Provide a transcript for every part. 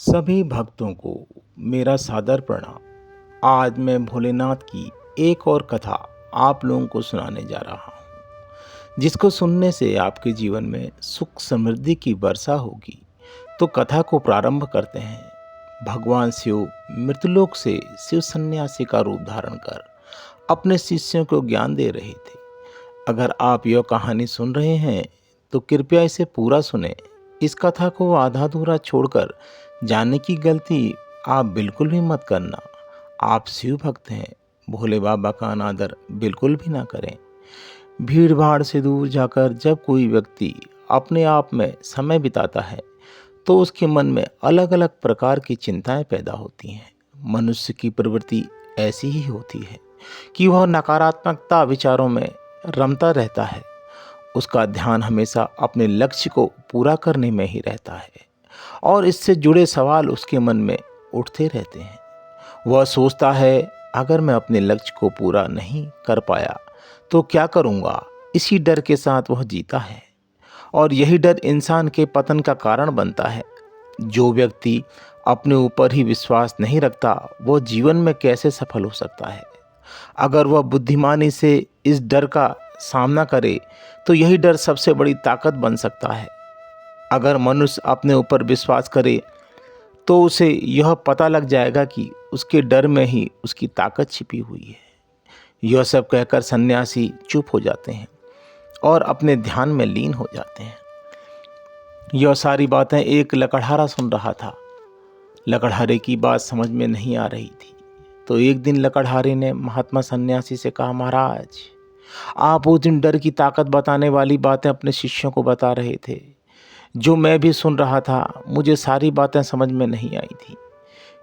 सभी भक्तों को मेरा सादर प्रणाम। आज मैं भोलेनाथ की एक और कथा आप लोगों को सुनाने जा रहा हूँ, जिसको सुनने से आपके जीवन में सुख समृद्धि की वर्षा होगी। तो कथा को प्रारंभ करते हैं। भगवान शिव मृतलोक से शिव सन्यासी का रूप धारण कर अपने शिष्यों को ज्ञान दे रहे थे। अगर आप यह कहानी सुन रहे हैं तो कृपया इसे पूरा सुने। इस कथा को आधा अधूरा छोड़कर जाने की गलती आप बिल्कुल भी मत करना। आप शिव भक्त हैं, भोले बाबा का अनादर बिल्कुल भी ना करें। भीड़ भाड़ से दूर जाकर जब कोई व्यक्ति अपने आप में समय बिताता है तो उसके मन में अलग अलग प्रकार की चिंताएं पैदा होती हैं। मनुष्य की प्रवृत्ति ऐसी ही होती है कि वह नकारात्मकता विचारों में रमता रहता है। उसका ध्यान हमेशा अपने लक्ष्य को पूरा करने में ही रहता है और इससे जुड़े सवाल उसके मन में उठते रहते हैं। वह सोचता है, अगर मैं अपने लक्ष्य को पूरा नहीं कर पाया तो क्या करूँगा। इसी डर के साथ वह जीता है और यही डर इंसान के पतन का कारण बनता है। जो व्यक्ति अपने ऊपर ही विश्वास नहीं रखता वो जीवन में कैसे सफल हो सकता है। अगर वह बुद्धिमानी से इस डर का सामना करे तो यही डर सबसे बड़ी ताकत बन सकता है। अगर मनुष्य अपने ऊपर विश्वास करे तो उसे यह पता लग जाएगा कि उसके डर में ही उसकी ताकत छिपी हुई है। यह सब कहकर सन्यासी चुप हो जाते हैं और अपने ध्यान में लीन हो जाते हैं। यह सारी बातें एक लकड़हारा सुन रहा था। लकड़हारे की बात समझ में नहीं आ रही थी। तो एक दिन लकड़हारे ने महात्मा सन्यासी से कहा, महाराज, आप उस दिन डर की ताकत बताने वाली बातें अपने शिष्यों को बता रहे थे, जो मैं भी सुन रहा था। मुझे सारी बातें समझ में नहीं आई थी।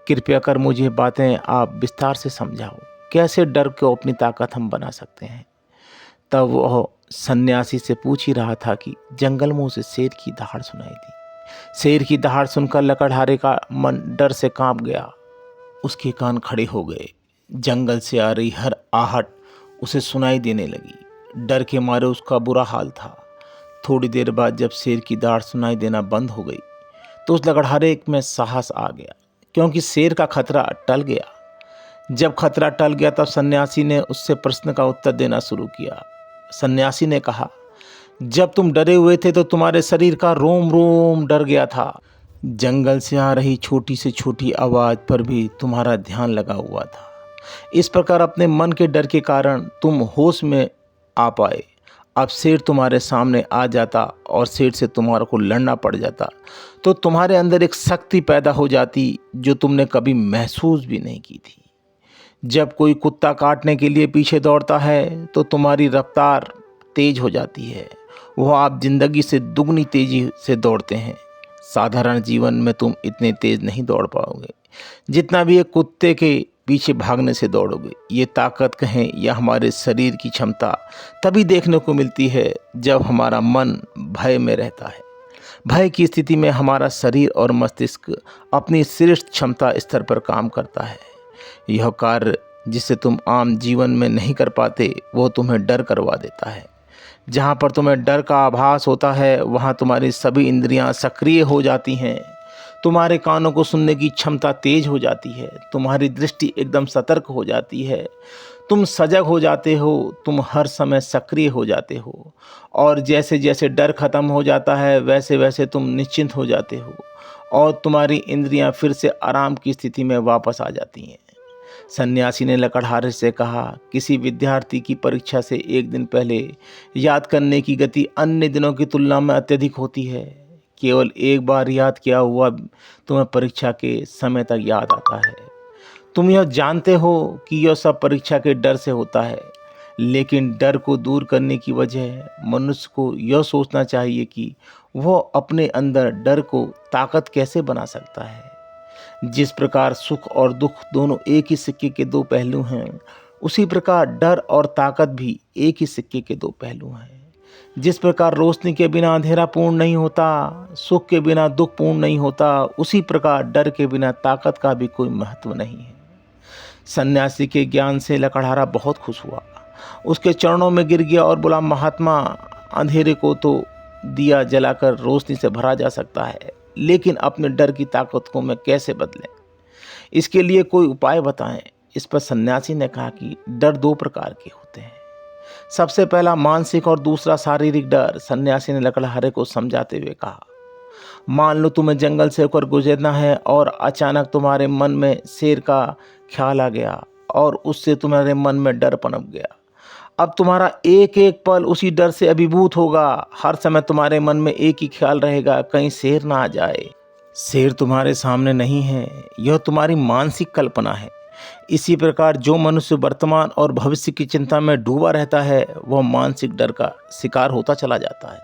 कृपया कर मुझे बातें आप विस्तार से समझाओ। कैसे डर को अपनी ताकत हम बना सकते हैं। तब वह सन्यासी से पूछ ही रहा था कि जंगल में उसे शेर की दहाड़ सुनाई दी। शेर की दहाड़ सुनकर लकड़हारे का मन डर से कांप गया। उसके कान खड़े हो गए। जंगल से आ रही हर आहट उसे सुनाई देने लगी। डर के मारे उसका बुरा हाल था। थोड़ी देर बाद जब शेर की दहाड़ सुनाई देना बंद हो गई तो उस लकड़हारे में साहस आ गया, क्योंकि शेर का खतरा टल गया। जब खतरा टल गया तब सन्यासी ने उससे प्रश्न का उत्तर देना शुरू किया। सन्यासी ने कहा, जब तुम डरे हुए थे तो तुम्हारे शरीर का रोम रोम डर गया था। जंगल से आ रही छोटी से छोटी आवाज़ पर भी तुम्हारा ध्यान लगा हुआ था। इस प्रकार अपने मन के डर के कारण तुम होश में आ पाए। अब शेर तुम्हारे सामने आ जाता और शेर से तुम्हारे को लड़ना पड़ जाता तो तुम्हारे अंदर एक शक्ति पैदा हो जाती जो तुमने कभी महसूस भी नहीं की थी। जब कोई कुत्ता काटने के लिए पीछे दौड़ता है तो तुम्हारी रफ्तार तेज हो जाती है। वह आप जिंदगी से दुगनी तेजी से दौड़ते हैं। साधारण जीवन में तुम इतने तेज नहीं दौड़ पाओगे जितना भी एक कुत्ते के पीछे भागने से दौड़ोगे। ये ताकत कहें या हमारे शरीर की क्षमता तभी देखने को मिलती है जब हमारा मन भय में रहता है। भय की स्थिति में हमारा शरीर और मस्तिष्क अपनी श्रेष्ठ क्षमता स्तर पर काम करता है। यह कार्य जिसे तुम आम जीवन में नहीं कर पाते वो तुम्हें डर करवा देता है। जहाँ पर तुम्हें डर का आभास होता है वहाँ तुम्हारी सभी इंद्रियाँ सक्रिय हो जाती हैं। तुम्हारे कानों को सुनने की क्षमता तेज हो जाती है। तुम्हारी दृष्टि एकदम सतर्क हो जाती है। तुम सजग हो जाते हो। तुम हर समय सक्रिय हो जाते हो और जैसे जैसे डर खत्म हो जाता है वैसे वैसे तुम निश्चिंत हो जाते हो और तुम्हारी इंद्रियां फिर से आराम की स्थिति में वापस आ जाती हैं। सन्यासी ने लकड़हारे से कहा, किसी विद्यार्थी की परीक्षा से एक दिन पहले याद करने की गति अन्य दिनों की तुलना में अत्यधिक होती है। केवल एक बार याद किया हुआ तुम्हें परीक्षा के समय तक याद आता है। तुम यह जानते हो कि यह सब परीक्षा के डर से होता है, लेकिन डर को दूर करने की वजह मनुष्य को यह सोचना चाहिए कि वह अपने अंदर डर को ताकत कैसे बना सकता है। जिस प्रकार सुख और दुख दोनों एक ही सिक्के के दो पहलू हैं, उसी प्रकार डर और ताकत भी एक ही सिक्के के दो पहलू हैं। जिस प्रकार रोशनी के बिना अंधेरा पूर्ण नहीं होता, सुख के बिना दुख पूर्ण नहीं होता, उसी प्रकार डर के बिना ताकत का भी कोई महत्व नहीं है। सन्यासी के ज्ञान से लकड़हारा बहुत खुश हुआ। उसके चरणों में गिर गया और बोला, महात्मा, अंधेरे को तो दिया जलाकर रोशनी से भरा जा सकता है, लेकिन अपने डर की ताकत को मैं कैसे बदलें, इसके लिए कोई उपाय बताएं। इस पर सन्यासी ने कहा कि डर दो प्रकार के होते हैं। सबसे पहला मानसिक और दूसरा शारीरिक डर। सन्यासी ने लकड़हारे को समझाते हुए कहा, मान लो तुम्हें जंगल से होकर गुजरना है और अचानक तुम्हारे मन में शेर का ख्याल आ गया और उससे तुम्हारे मन में डर पनप गया। अब तुम्हारा एक एक पल उसी डर से अभिभूत होगा। हर समय तुम्हारे मन में एक ही ख्याल रहेगा, कहीं शेर ना आ जाए। शेर तुम्हारे सामने नहीं है, यह तुम्हारी मानसिक कल्पना है। इसी प्रकार जो मनुष्य वर्तमान और भविष्य की चिंता में डूबा रहता है, वह मानसिक डर का शिकार होता चला जाता है।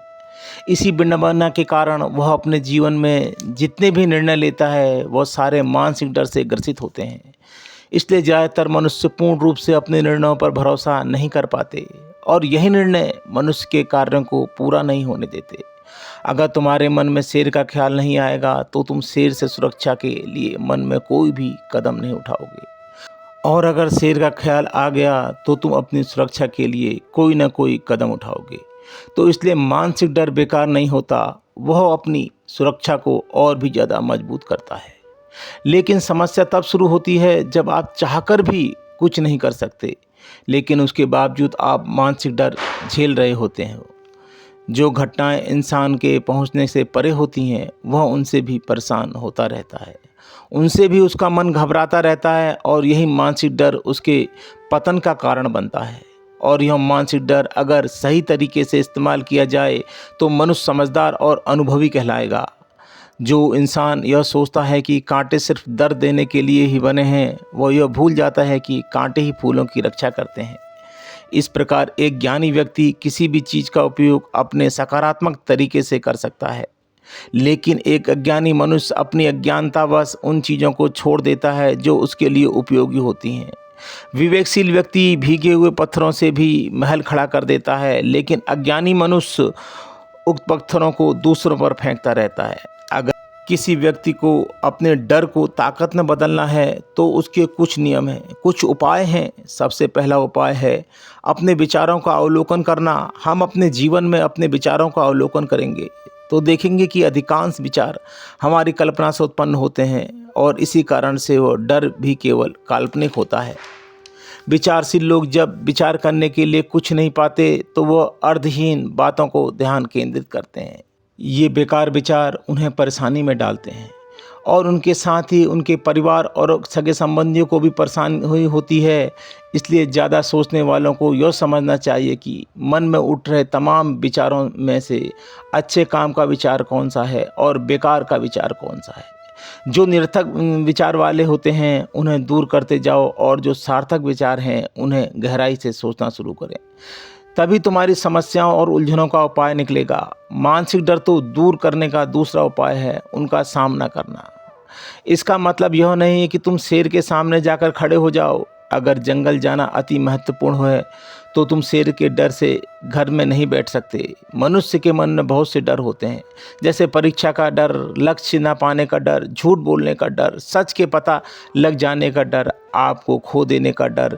इसी विडंबना के कारण वह अपने जीवन में जितने भी निर्णय लेता है, वह सारे मानसिक डर से ग्रसित होते हैं। इसलिए ज़्यादातर मनुष्य पूर्ण रूप से अपने निर्णयों पर भरोसा नहीं कर पाते और यही निर्णय मनुष्य के कार्यों को पूरा नहीं होने देते। अगर तुम्हारे मन में शेर का ख्याल नहीं आएगा तो तुम शेर से सुरक्षा के लिए मन में कोई भी कदम नहीं उठाओगे, और अगर शेर का ख्याल आ गया तो तुम अपनी सुरक्षा के लिए कोई ना कोई कदम उठाओगे। तो इसलिए मानसिक डर बेकार नहीं होता, वह अपनी सुरक्षा को और भी ज़्यादा मजबूत करता है। लेकिन समस्या तब शुरू होती है जब आप चाहकर भी कुछ नहीं कर सकते, लेकिन उसके बावजूद आप मानसिक डर झेल रहे होते हैं। जो घटनाएं इंसान के पहुंचने से परे होती हैं, वह उनसे भी परेशान होता रहता है, उनसे भी उसका मन घबराता रहता है और यही मानसिक डर उसके पतन का कारण बनता है। और यह मानसिक डर अगर सही तरीके से इस्तेमाल किया जाए तो मनुष्य समझदार और अनुभवी कहलाएगा। जो इंसान यह सोचता है कि कांटे सिर्फ दर्द देने के लिए ही बने हैं, वह यह भूल जाता है कि कांटे ही फूलों की रक्षा करते हैं। इस प्रकार एक ज्ञानी व्यक्ति किसी भी चीज़ का उपयोग अपने सकारात्मक तरीके से कर सकता है, लेकिन एक अज्ञानी मनुष्य अपनी अज्ञानतावश उन चीज़ों को छोड़ देता है जो उसके लिए उपयोगी होती हैं। विवेकशील व्यक्ति भीगे हुए पत्थरों से भी महल खड़ा कर देता है, लेकिन अज्ञानी मनुष्य उक्त पत्थरों को दूसरों पर फेंकता रहता है। अगर किसी व्यक्ति को अपने डर को ताकत में बदलना है तो उसके कुछ नियम हैं, कुछ उपाय हैं। सबसे पहला उपाय है अपने विचारों का अवलोकन करना। हम अपने जीवन में अपने विचारों का अवलोकन करेंगे तो देखेंगे कि अधिकांश विचार हमारी कल्पना से उत्पन्न होते हैं और इसी कारण से वो डर भी केवल काल्पनिक होता है। विचारशील लोग जब विचार करने के लिए कुछ नहीं पाते तो वह अर्थहीन बातों को ध्यान केंद्रित करते हैं। ये बेकार विचार उन्हें परेशानी में डालते हैं और उनके साथ ही उनके परिवार और सगे संबंधियों को भी परेशानी हुई होती है। इसलिए ज़्यादा सोचने वालों को यह समझना चाहिए कि मन में उठ रहे तमाम विचारों में से अच्छे काम का विचार कौन सा है और बेकार का विचार कौन सा है। जो निरर्थक विचार वाले होते हैं उन्हें दूर करते जाओ और जो सार्थक विचार हैं उन्हें गहराई से सोचना शुरू करें। तभी तुम्हारी समस्याओं और उलझनों का उपाय निकलेगा। मानसिक डर तो दूर करने का दूसरा उपाय है उनका सामना करना। इसका मतलब यह नहीं है कि तुम शेर के सामने जाकर खड़े हो जाओ। अगर जंगल जाना अति महत्वपूर्ण है तो तुम शेर के डर से घर में नहीं बैठ सकते। मनुष्य के मन में बहुत से डर होते हैं, जैसे परीक्षा का डर, लक्ष्य न पाने का डर, झूठ बोलने का डर, सच के पता लग जाने का डर, आपको खो देने का डर,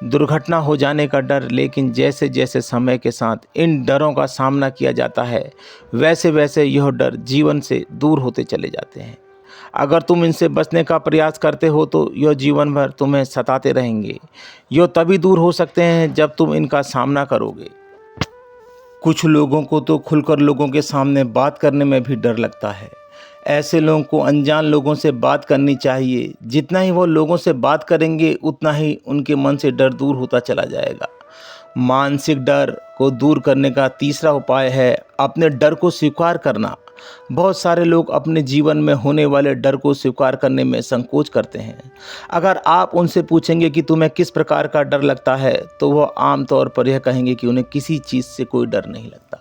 दुर्घटना हो जाने का डर। लेकिन जैसे जैसे समय के साथ इन डरों का सामना किया जाता है, वैसे वैसे यह डर जीवन से दूर होते चले जाते हैं। अगर तुम इनसे बचने का प्रयास करते हो तो यह जीवन भर तुम्हें सताते रहेंगे। यह तभी दूर हो सकते हैं जब तुम इनका सामना करोगे। कुछ लोगों को तो खुलकर लोगों के सामने बात करने में भी डर लगता है। ऐसे लोगों को अनजान लोगों से बात करनी चाहिए। जितना ही वो लोगों से बात करेंगे उतना ही उनके मन से डर दूर होता चला जाएगा। मानसिक डर को दूर करने का तीसरा उपाय है अपने डर को स्वीकार करना। बहुत सारे लोग अपने जीवन में होने वाले डर को स्वीकार करने में संकोच करते हैं। अगर आप उनसे पूछेंगे कि तुम्हें किस प्रकार का डर लगता है तो वह आमतौर पर यह कहेंगे कि उन्हें किसी चीज़ से कोई डर नहीं लगता।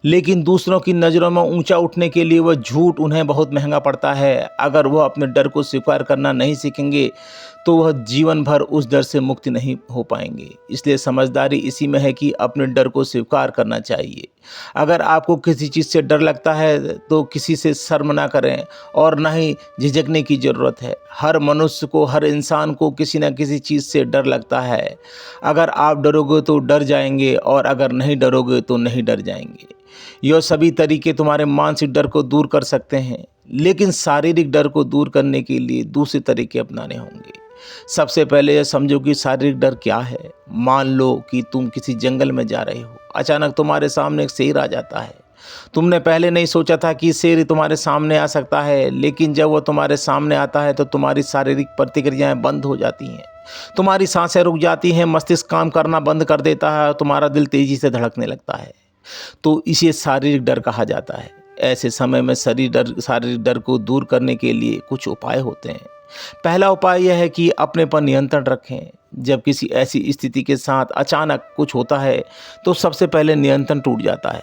लेकिन दूसरों की नज़रों में ऊंचा उठने के लिए वह झूठ उन्हें बहुत महंगा पड़ता है। अगर वह अपने डर को स्वीकार करना नहीं सीखेंगे तो वह जीवन भर उस डर से मुक्ति नहीं हो पाएंगे। इसलिए समझदारी इसी में है कि अपने डर को स्वीकार करना चाहिए। अगर आपको किसी चीज़ से डर लगता है तो किसी से शर्म ना करें और ना ही झिझकने की ज़रूरत है। हर मनुष्य को, हर इंसान को किसी न किसी चीज़ से डर लगता है। अगर आप डरोगे तो डर जाएंगे और अगर नहीं डरोगे तो नहीं डर जाएंगे। यह सभी तरीके तुम्हारे मानसिक डर को दूर कर सकते हैं, लेकिन शारीरिक डर को दूर करने के लिए दूसरे तरीके अपनाने होंगे। सबसे पहले यह समझो कि शारीरिक डर क्या है। मान लो कि तुम किसी जंगल में जा रहे हो, अचानक तुम्हारे सामने एक शेर आ जाता है। तुमने पहले नहीं सोचा था कि शेर तुम्हारे सामने आ सकता है, लेकिन जब वो तुम्हारे सामने आता है तो तुम्हारी शारीरिक प्रतिक्रियाएं बंद हो जाती हैं। तुम्हारी सांसें रुक जाती हैं, मस्तिष्क काम करना बंद कर देता है और तुम्हारा दिल तेजी से धड़कने लगता है। तो इसे शारीरिक डर कहा जाता है। ऐसे समय में शारीरिक डर को दूर करने के लिए कुछ उपाय होते हैं। पहला उपाय यह है कि अपने पर नियंत्रण रखें। जब किसी ऐसी स्थिति के साथ अचानक कुछ होता है तो सबसे पहले नियंत्रण टूट जाता है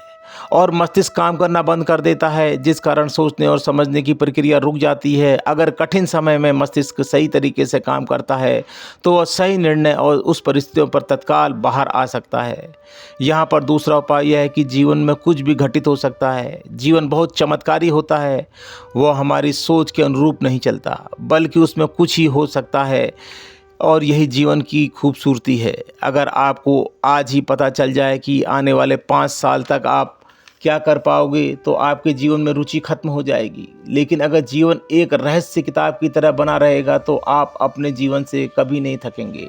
और मस्तिष्क काम करना बंद कर देता है, जिस कारण सोचने और समझने की प्रक्रिया रुक जाती है। अगर कठिन समय में मस्तिष्क सही तरीके से काम करता है तो वह सही निर्णय और उस परिस्थितियों पर तत्काल बाहर आ सकता है। यहाँ पर दूसरा उपाय यह है कि जीवन में कुछ भी घटित हो सकता है। जीवन बहुत चमत्कारी होता है, वह हमारी सोच के अनुरूप नहीं चलता, बल्कि उसमें कुछ ही हो सकता है और यही जीवन की खूबसूरती है। अगर आपको आज ही पता चल जाए कि आने वाले 5 साल तक आप क्या कर पाओगे, तो आपके जीवन में रुचि खत्म हो जाएगी। लेकिन अगर जीवन एक रहस्य किताब की तरह बना रहेगा तो आप अपने जीवन से कभी नहीं थकेंगे।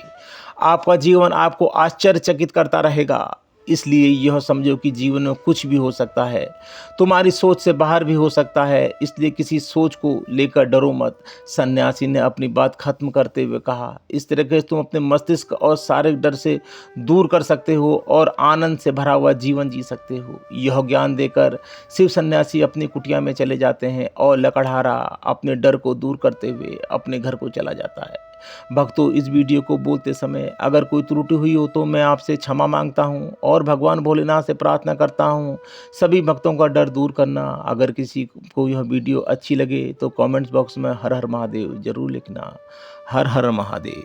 आपका जीवन आपको आश्चर्यचकित करता रहेगा। इसलिए यह समझो कि जीवन में कुछ भी हो सकता है, तुम्हारी सोच से बाहर भी हो सकता है। इसलिए किसी सोच को लेकर डरो मत। सन्यासी ने अपनी बात खत्म करते हुए कहा, इस तरह से तुम अपने मस्तिष्क और शारीरिक डर से दूर कर सकते हो और आनंद से भरा हुआ जीवन जी सकते हो। यह ज्ञान देकर शिव सन्यासी अपनी कुटिया में चले जाते हैं और लकड़हारा अपने डर को दूर करते हुए अपने घर को चला जाता है। भक्तों, इस वीडियो को बोलते समय अगर कोई त्रुटि हुई हो तो मैं आपसे क्षमा मांगता हूं और भगवान भोलेनाथ से प्रार्थना करता हूं सभी भक्तों का डर दूर करना। अगर किसी को यह वीडियो अच्छी लगे तो कमेंट्स बॉक्स में हर हर महादेव जरूर लिखना। हर हर महादेव।